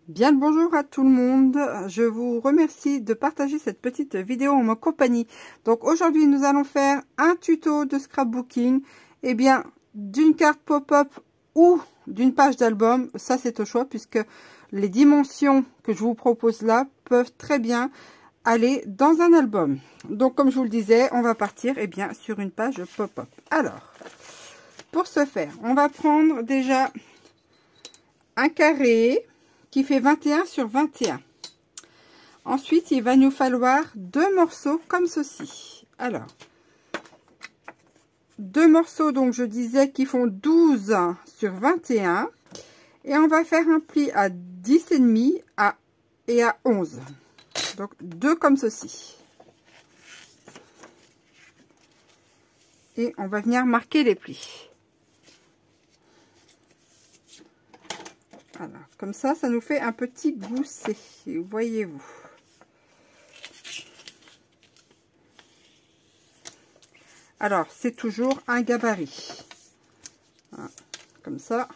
Bien le bonjour à tout le monde, je vous remercie de partager cette petite vidéo en ma compagnie. Donc aujourd'hui nous allons faire un tuto de scrapbooking, et bien d'une carte pop-up ou d'une page d'album, ça c'est au choix puisque les dimensions que je vous propose là peuvent très bien aller dans un album. Donc comme je vous le disais, on va partir bien sur une page pop-up. Alors, pour ce faire, on va prendre déjà un carré qui fait 21 sur 21. Ensuite, il va nous falloir deux morceaux comme ceci. Alors, deux morceaux, donc je disais, qui font 12 sur 21. Et on va faire un pli à 10,5 et à 11. Donc, deux comme ceci. Et on va venir marquer les plis. Voilà, comme ça nous fait un petit gousset, voyez-vous. Alors, c'est toujours un gabarit. Voilà, comme ça,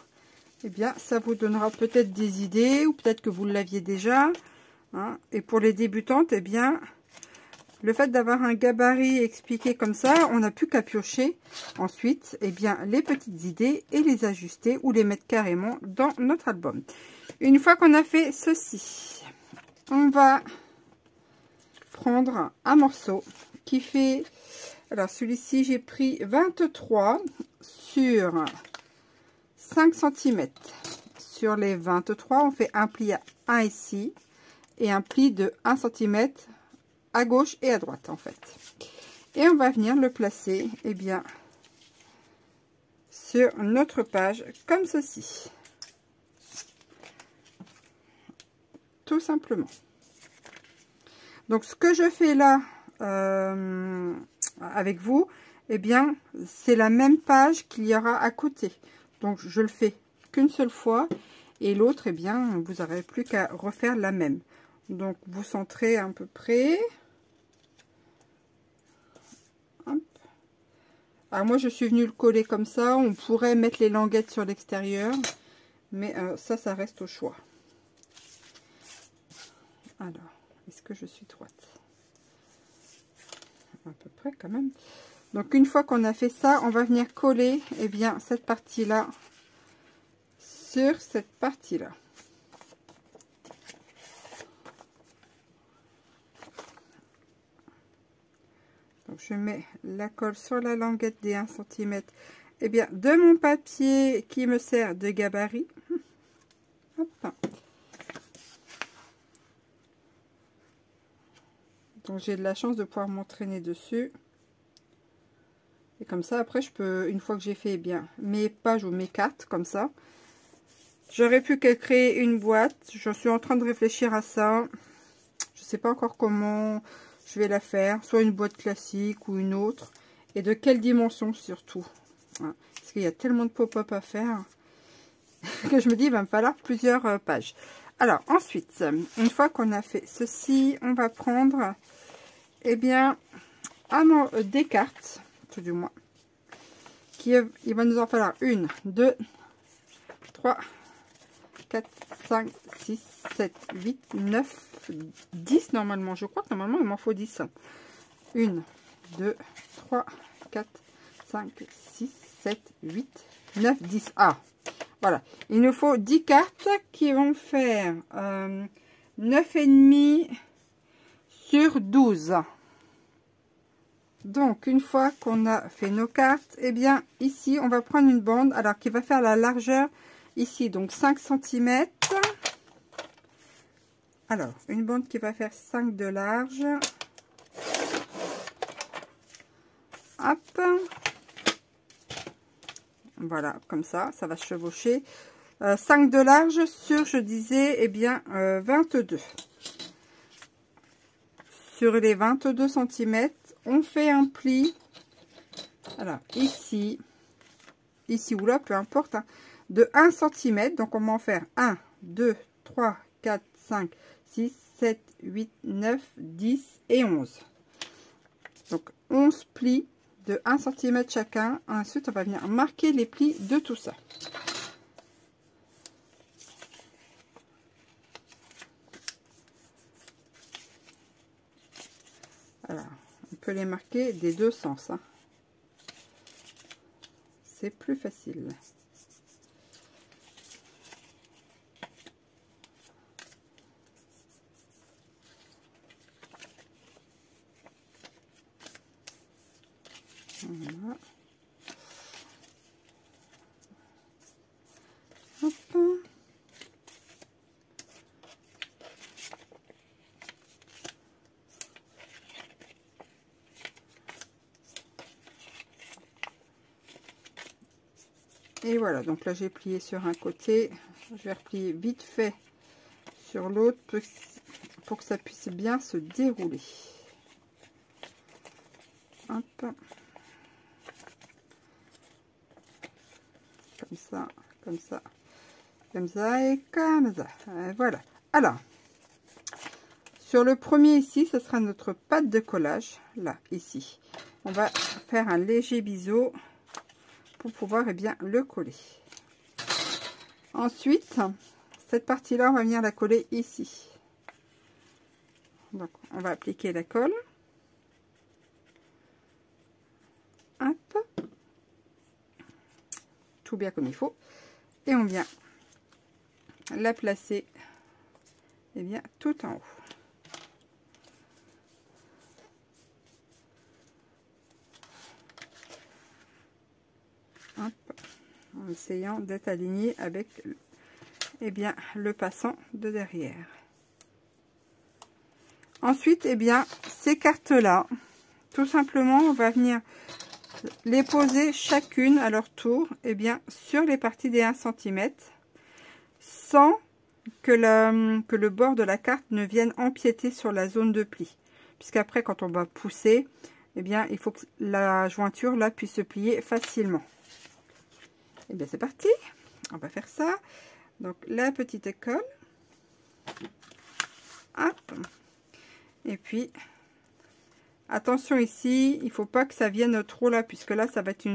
eh bien, ça vous donnera peut-être des idées, ou peut-être que vous l'aviez déjà. Hein. Et pour les débutantes, eh bien, le fait d'avoir un gabarit expliqué comme ça, on n'a plus qu'à piocher ensuite, eh bien, les petites idées et les ajuster ou les mettre carrément dans notre album. Une fois qu'on a fait ceci, on va prendre un morceau qui fait, alors celui-ci j'ai pris 23 sur 5 cm. Sur les 23, on fait un pli à 1 ici et un pli de 1 cm à gauche et à droite en fait. Et on va venir le placer bien sur notre page comme ceci. Tout simplement. Donc ce que je fais là avec vous, eh bien c'est la même page qu'il y aura à côté. Donc je le fais qu'une seule fois et l'autre, eh bien vous n'aurez plus qu'à refaire la même. Donc vous centrez à peu près. Hop. Alors moi je suis venue le coller comme ça. On pourrait mettre les languettes sur l'extérieur, mais ça reste au choix. Alors, est-ce que je suis droite? À peu près quand même. Donc une fois qu'on a fait ça, on va venir coller bien cette partie là sur cette partie là. Donc je mets la colle sur la languette des 1 cm bien de mon papier qui me sert de gabarit. Hop. Donc j'ai de la chance de pouvoir m'entraîner dessus. Et comme ça, après, je peux, une fois que j'ai fait bien mes pages ou mes cartes, comme ça, j'aurais pu qu'à créer une boîte. Je suis en train de réfléchir à ça. Je ne sais pas encore comment je vais la faire. Soit une boîte classique ou une autre. Et de quelle dimension surtout. Voilà. Parce qu'il y a tellement de pop-up à faire que je me dis, il va me falloir plusieurs pages. Alors, ensuite, une fois qu'on a fait ceci, on va prendre, bien, des cartes, tout du moins. Il va nous en falloir 1, 2, 3, 4, 5, 6, 7, 8, 9, 10 normalement. Je crois que normalement il m'en faut 10. 1, 2, 3, 4, 5, 6, 7, 8, 9, 10. Ah, voilà. Il nous faut 10 cartes qui vont faire 9,5 sur 12. Donc, une fois qu'on a fait nos cartes, bien, ici, on va prendre une bande, alors qui va faire la largeur, ici, donc 5 cm. Alors, une bande qui va faire 5 de large. Hop. Voilà, comme ça va se chevaucher. 5 de large sur, je disais, bien, 22. Sur les 22 cm, on fait un pli, alors ici ou là, peu importe, hein, de 1 cm. Donc on va en faire 1, 2, 3, 4, 5, 6, 7, 8, 9, 10 et 11. Donc 11 plis de 1 cm chacun. Ensuite, on va venir marquer les plis de tout ça. peut les marquer des deux sens, hein. C'est plus facile. Voilà. Hop. Et voilà, donc là j'ai plié sur un côté, je vais replier vite fait sur l'autre pour que ça puisse bien se dérouler. Hop. Comme ça, comme ça, comme ça et comme ça. Voilà. Alors, sur le premier ici, ce sera notre pâte de collage. Là, ici. On va faire un léger biseau pour pouvoir bien le coller. Ensuite, cette partie-là, on va venir la coller ici. Donc, on va appliquer la colle. Hop. Tout bien comme il faut. Et on vient la placer bien tout en haut. Hop. En essayant d'être aligné avec bien le passant de derrière. Ensuite, bien ces cartes là, tout simplement on va venir les poser chacune à leur tour bien sur les parties des 1 cm sans que le bord de la carte ne vienne empiéter sur la zone de pli, puisqu'après quand on va pousser bien il faut que la jointure là puisse se plier facilement. Et bien c'est parti, on va faire ça. Donc la petite colle, hop, et puis attention ici, il faut pas que ça vienne trop là, puisque là ça va être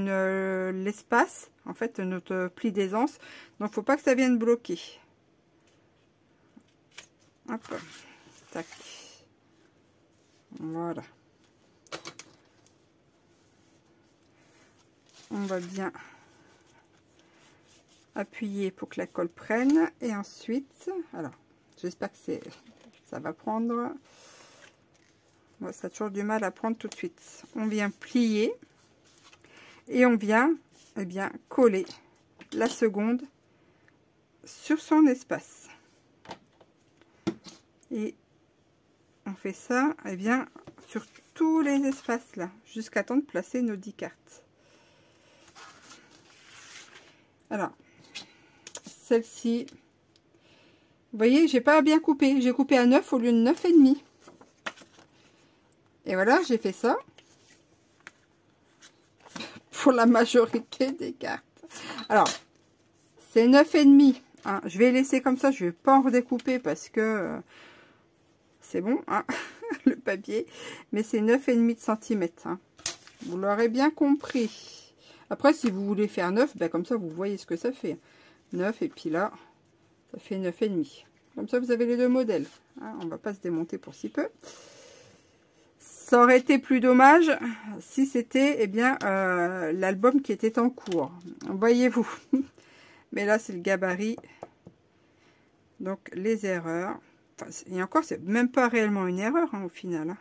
l'espace, en fait notre pli d'aisance, donc faut pas que ça vienne bloquer. Hop, tac, voilà. On va bien appuyer pour que la colle prenne, et ensuite, alors j'espère que ça va prendre. Moi, ça a toujours du mal à prendre tout de suite. On vient plier et on vient bien coller la seconde sur son espace. Et on fait ça bien sur tous les espaces là, jusqu'à temps de placer nos 10 cartes. Alors, celle-ci, vous voyez, j'ai pas bien coupé. J'ai coupé à 9 au lieu de 9,5. Et voilà, j'ai fait ça pour la majorité des cartes. Alors, c'est 9,5. Hein. Je vais laisser comme ça, je vais pas en redécouper parce que c'est bon, hein, le papier. Mais c'est 9,5 centimètres. Hein. Vous l'aurez bien compris. Après, si vous voulez faire 9, ben comme ça, vous voyez ce que ça fait. 9, et puis là, ça fait 9,5. Comme ça, vous avez les deux modèles. Hein. On va pas se démonter pour si peu. Ça aurait été plus dommage si c'était bien l'album qui était en cours. Voyez-vous. Mais là, c'est le gabarit. Donc, les erreurs. Enfin, et encore, c'est même pas réellement une erreur hein, au final. Hein.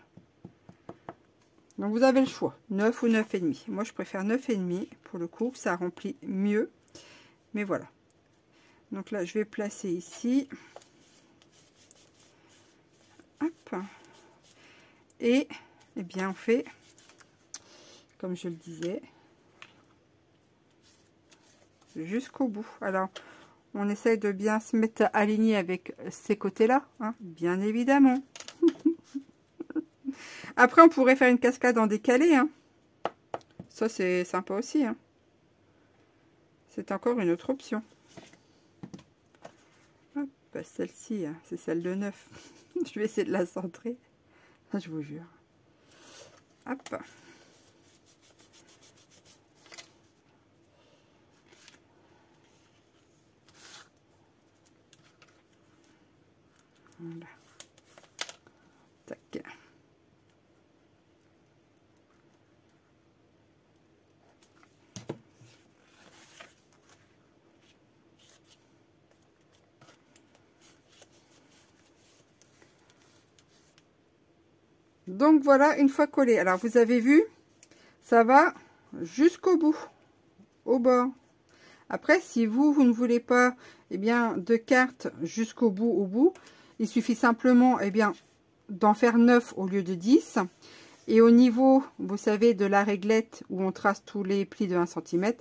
Donc, vous avez le choix. 9 ou 9,5. Moi, je préfère 9,5 pour le coup. Ça remplit mieux. Mais voilà. Donc là, je vais placer ici. Hop. Et, eh bien, on fait, comme je le disais, jusqu'au bout. Alors, on essaye de bien se mettre aligné avec ces côtés-là, hein, bien évidemment. Après, on pourrait faire une cascade en décalé. Hein. Ça, c'est sympa aussi. Hein. C'est encore une autre option. Celle-ci, hein, c'est celle de 9. Je vais essayer de la centrer. Je vous jure. Hop. Voilà. Tac. Donc voilà, une fois collé. Alors vous avez vu, ça va jusqu'au bout, au bord. Après, si vous ne voulez pas, eh bien, de cartes jusqu'au bout, au bout, il suffit simplement, eh bien, d'en faire 9 au lieu de 10. Et au niveau, vous savez, de la réglette où on trace tous les plis de 1 cm,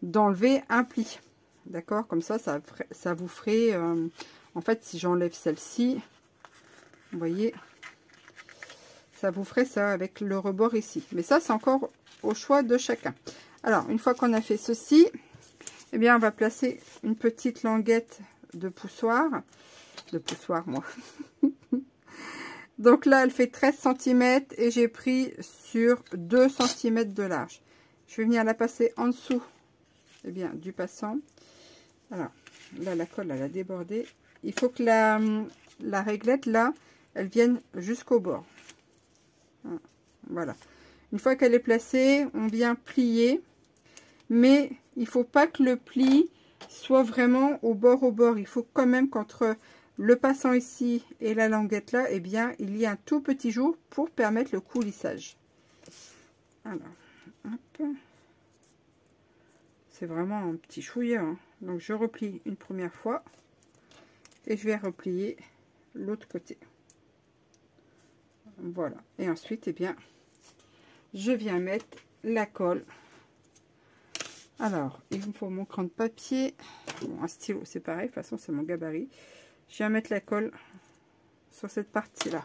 d'enlever un pli. D'accord? Comme ça vous ferait... en fait, si j'enlève celle-ci, vous voyez, ça vous ferait ça avec le rebord ici. Mais ça, c'est encore au choix de chacun. Alors, une fois qu'on a fait ceci, eh bien, on va placer une petite languette de poussoir. De poussoir, moi. Donc là, elle fait 13 cm et j'ai pris sur 2 cm de large. Je vais venir la passer en dessous, eh bien, du passant. Alors, là, la colle, elle a débordé. Il faut que la réglette, là, elle vienne jusqu'au bord. Voilà. Une fois qu'elle est placée, on vient plier. Mais il ne faut pas que le pli soit vraiment au bord. Il faut quand même qu'entre le passant ici et la languette là, eh bien, il y a un tout petit jour pour permettre le coulissage. Alors, hop. C'est vraiment un petit chouïa, hein. Donc, je replie une première fois et je vais replier l'autre côté. Voilà. Et ensuite, eh bien, je viens mettre la colle. Alors, il me faut mon cran de papier. Bon, un stylo, c'est pareil. De toute façon, c'est mon gabarit. Je viens mettre la colle sur cette partie-là.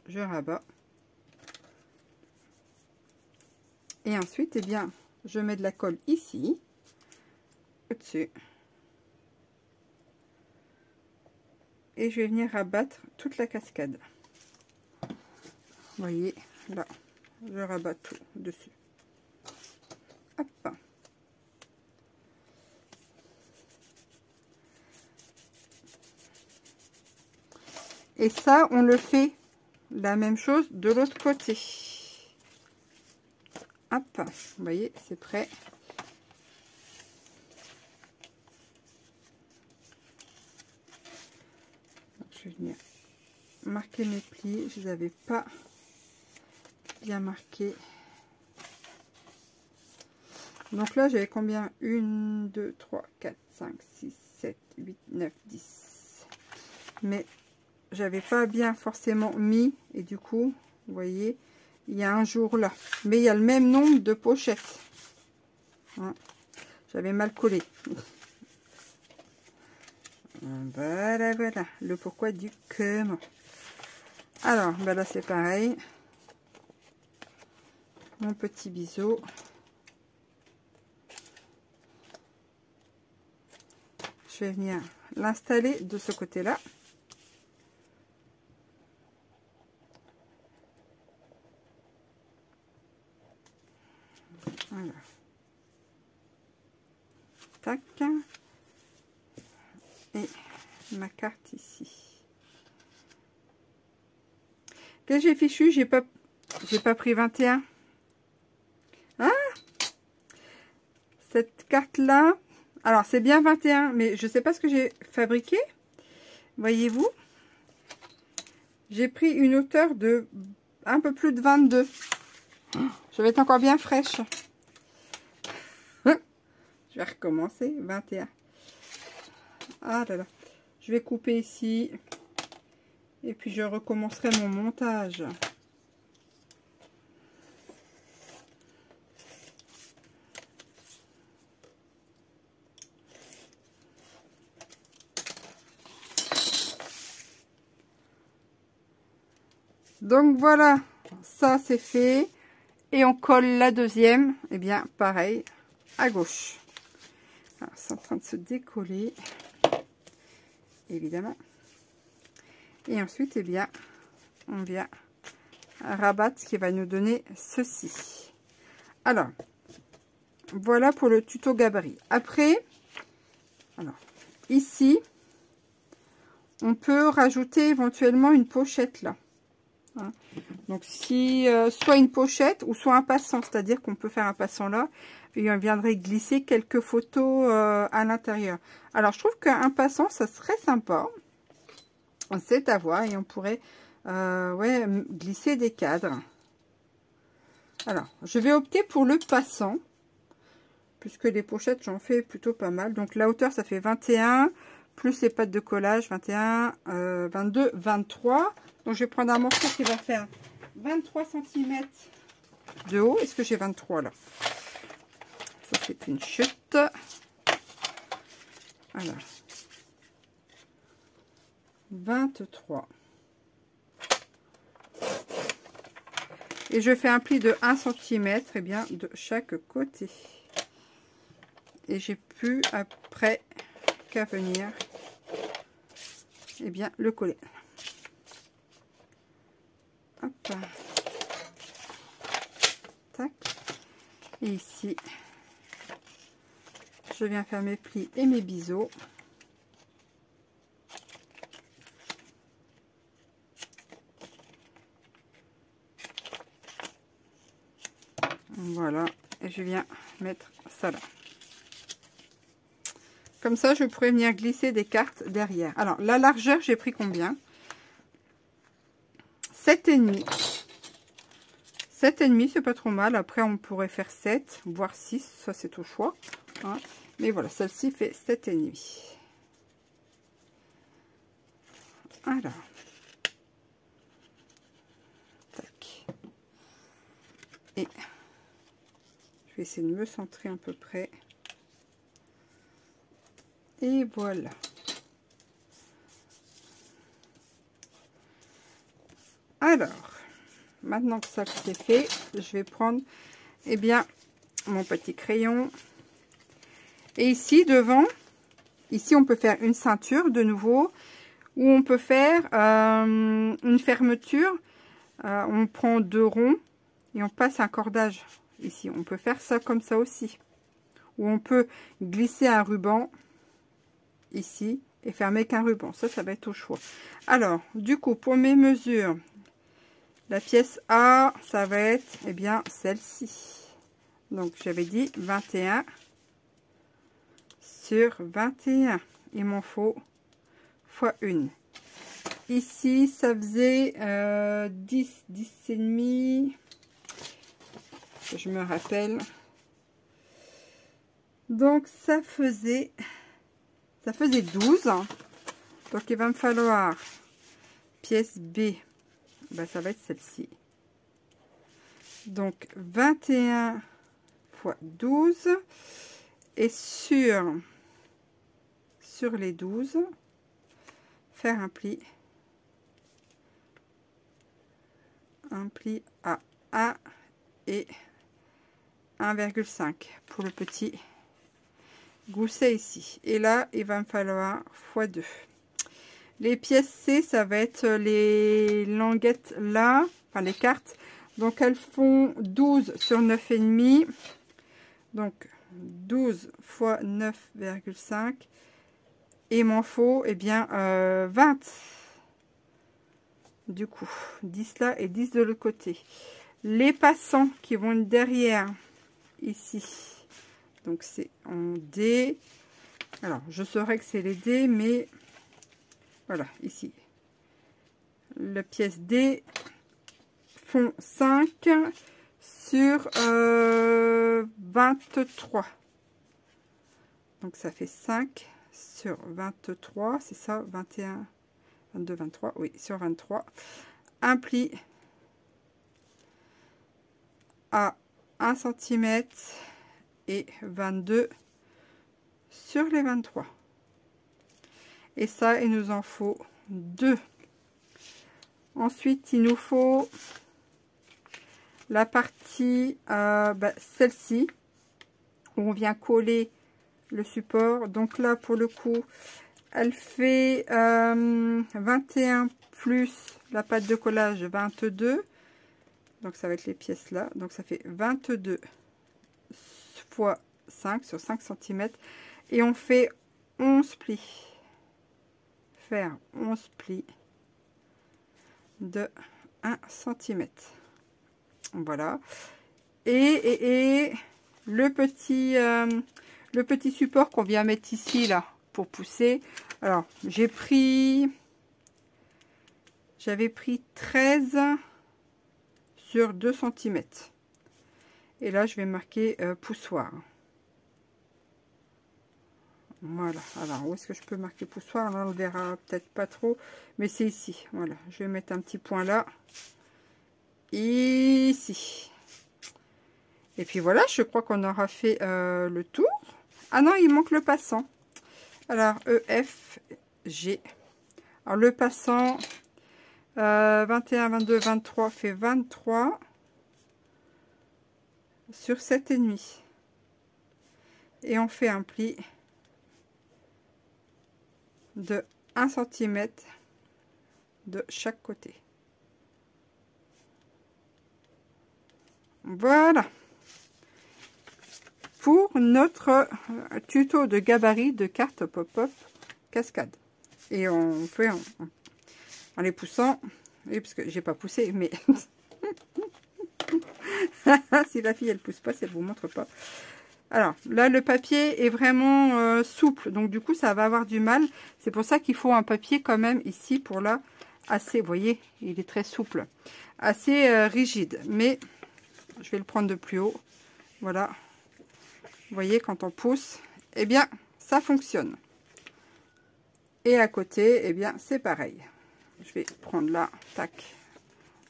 Je rabats. Et ensuite, eh bien, je mets de la colle ici, au-dessus. Et je vais venir rabattre toute la cascade. Vous voyez, là, je rabats tout dessus. Hop. Et ça, on le fait la même chose de l'autre côté. Hop, vous voyez, c'est prêt. Donc, je vais venir marquer mes plis. Je ne les avais pas bien marqués. Donc là, j'avais combien? 1, 2, 3, 4, 5, 6, 7, 8, 9, 10. Mais j'avais pas bien forcément mis. Et du coup, vous voyez, il y a un jour là. Mais il y a le même nombre de pochettes. Hein, j'avais mal collé. Voilà, voilà. Le pourquoi du comment. Alors, ben là, c'est pareil. Mon petit biseau. Je vais venir l'installer de ce côté-là. Voilà. Tac. Et ma carte ici. Que j'ai fichu, j'ai pas pris 21. Hein? Cette carte-là, alors c'est bien 21, mais je sais pas ce que j'ai fabriqué. Voyez-vous? J'ai pris une hauteur de un peu plus de 22. Je vais être encore bien fraîche. Je vais recommencer. 21. Ah là là. Je vais couper ici. Et puis je recommencerai mon montage. Donc voilà, ça c'est fait. Et on colle la deuxième, et bien pareil, à gauche. C'est en train de se décoller, évidemment. Et ensuite, eh bien, on vient rabattre ce qui va nous donner ceci. Alors, voilà pour le tuto gabarit. Après, alors, ici, on peut rajouter éventuellement une pochette là. hein. Donc si soit une pochette ou soit un passant, c'est-à-dire qu'on peut faire un passant là et on viendrait glisser quelques photos à l'intérieur. Alors je trouve qu'un passant ça serait sympa, c'est à voir, et on pourrait ouais, glisser des cadres. Alors je vais opter pour le passant puisque les pochettes j'en fais plutôt pas mal. Donc la hauteur ça fait 21 plus les pattes de collage 21, 22, 23. Donc je vais prendre un morceau qui va faire 23 cm de haut. Est-ce que j'ai 23 là? Ça c'est une chute. Alors 23. Et je fais un pli de 1 cm et bien de chaque côté. Et j'ai plus après qu'à venir et bien le coller. Hop. Tac. Et ici je viens faire mes plis et mes biseaux. Voilà, et je viens mettre ça là. Comme ça, je pourrais venir glisser des cartes derrière. Alors, la largeur, j'ai pris combien? 7,5. 7,5, c'est pas trop mal. Après, on pourrait faire 7, voire 6. Ça, c'est au choix, hein. Mais voilà, celle-ci fait 7,5. Alors. Tac. Et je vais essayer de me centrer à peu près. Et voilà. Alors, maintenant que ça c'est fait, je vais prendre eh bien mon petit crayon. Et ici devant, ici on peut faire une ceinture de nouveau, ou on peut faire une fermeture. On prend 2 ronds et on passe un cordage ici. On peut faire ça comme ça aussi. Ou on peut glisser un ruban ici et fermer qu'un ruban. Ça va être au choix. Alors, du coup, pour mes mesures, la pièce A, ça va être, eh bien, celle-ci. Donc, j'avais dit 21 sur 21. Il m'en faut fois 1. Ici, ça faisait 10, 10 et demi. Je me rappelle. Donc, ça faisait 12. Donc, il va me falloir pièce B. Ben, ça va être celle-ci. Donc, 21 fois 12. Et sur les 12, faire un pli à 1 et 1,5 pour le petit gousset ici. Et là, il va me falloir x2. Les pièces C, ça va être les languettes là, enfin les cartes. Donc, elles font 12 sur 9,5. Donc, 12 fois 9,5. Et il m'en faut, eh bien, 20. Du coup, 10 là et 10 de l'autre côté. Les passants qui vont être derrière, ici. Donc, c'est en D. Alors, je saurais que c'est les D, mais voilà, ici. La pièce D font 5 sur 23. Donc, ça fait 5 sur 23. C'est ça, 21, 22, 23. Oui, sur 23. Un pli à 1 cm et 22 sur les 23. Et ça, il nous en faut 2. Ensuite, il nous faut la partie, celle-ci, où on vient coller le support. Donc là, pour le coup, elle fait 21 plus la pâte de collage 22. Donc ça va être les pièces là. Donc ça fait 22 fois 5 sur 5 cm. Et on fait 11 plis. Faire 11 plis de 1 cm. Voilà. Et le petit support qu'on vient mettre ici, là, pour pousser. Alors, j'avais pris 13 sur 2 cm. Et là, je vais marquer poussoir. Voilà. Alors, où est-ce que je peux marquer poussoir? Là, on le verra peut-être pas trop, mais c'est ici. Voilà. Je vais mettre un petit point là. Ici. Et puis voilà, je crois qu'on aura fait le tour. Ah non, il manque le passant. Alors, E, F, G. Alors, le passant, 21, 22, 23 fait 23 sur 7,5. Et on fait un pli de 1 cm de chaque côté. Voilà pour notre tuto de gabarit de cartes pop-up cascade. Et on fait en les poussant, oui, parce que j'ai pas poussé, mais si la fille elle pousse pas, si elle vous montre pas. Alors là, le papier est vraiment souple, donc du coup ça va avoir du mal. C'est pour ça qu'il faut un papier quand même ici pour là assez, vous voyez, il est très souple, assez rigide. Mais je vais le prendre de plus haut. Voilà, vous voyez, quand on pousse, eh bien ça fonctionne. Et à côté, eh bien c'est pareil. Je vais prendre là, tac,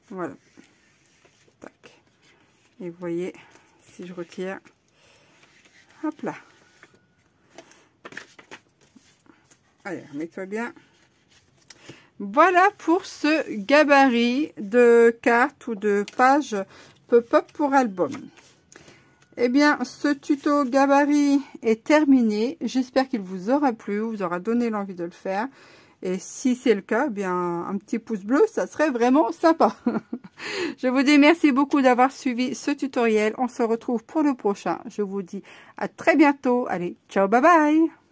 voilà, tac. Et vous voyez, si je retire, hop là. Allez, remets-toi bien. Voilà pour ce gabarit de cartes ou de pages pop-up pour album. Eh bien, ce tuto gabarit est terminé. J'espère qu'il vous aura plu, vous aura donné l'envie de le faire. Et si c'est le cas, eh bien, un petit pouce bleu, ça serait vraiment sympa. Je vous dis merci beaucoup d'avoir suivi ce tutoriel. On se retrouve pour le prochain. Je vous dis à très bientôt. Allez, ciao, bye bye.